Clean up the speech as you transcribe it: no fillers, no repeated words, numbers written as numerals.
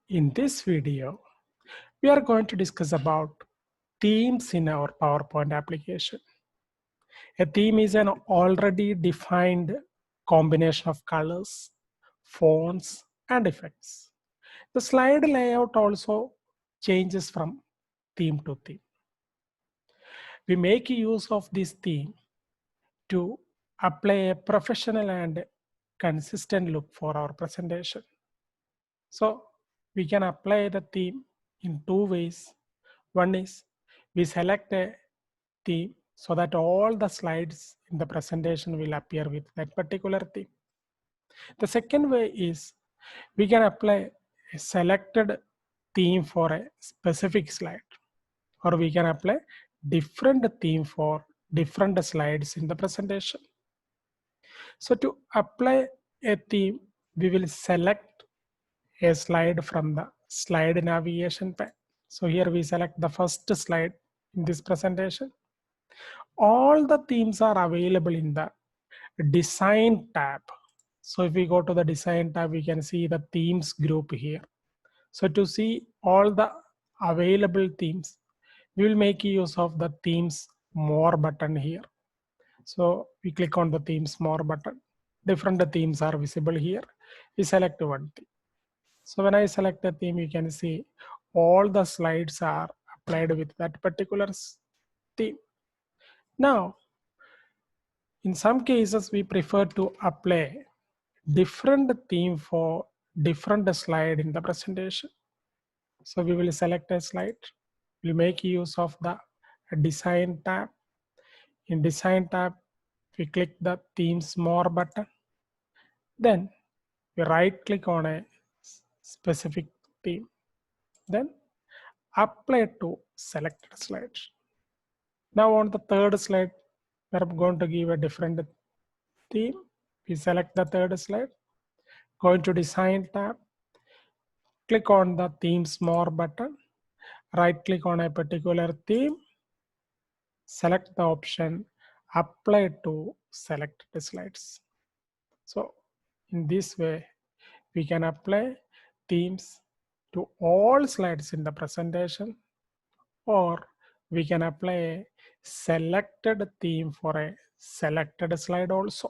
In this video, we are going to discuss about themes in our PowerPoint application. A theme is an already defined combination of colors, fonts, and effects. The slide layout also changes from theme to theme. We make use of this theme to apply a professional and consistent look for our presentation. So we can apply the theme in two ways. One is we select a theme so that all the slides in the presentation will appear with that particular theme. The second way is we can apply a selected theme for a specific slide, or we can apply different theme for different slides in the presentation. So to apply a theme, we will select a slide from the slide navigation pane. So here we select the first slide in this presentation. All the themes are available in the design tab. So if we go to the design tab, we can see the themes group here. So to see all the available themes, we will make use of the themes more button here. So we click on the themes more button. Different themes are visible here. We select one theme. So when I select the theme, you can see all the slides are applied with that particular theme. Now, in some cases, we prefer to apply different theme for different slide in the presentation. So we will select a slide. We make use of the design tab. In design tab, we click the themes more button. Then we right click on a specific theme. Then apply to selected slide. Now on the third slide, we're going to give a different theme. We select the third slide, go into design tab, click on the themes more button, right click on a particular theme, select the option apply to selected slides. So in this way, we can apply themes to all slides in the presentation, or we can apply a selected theme for a selected slide also.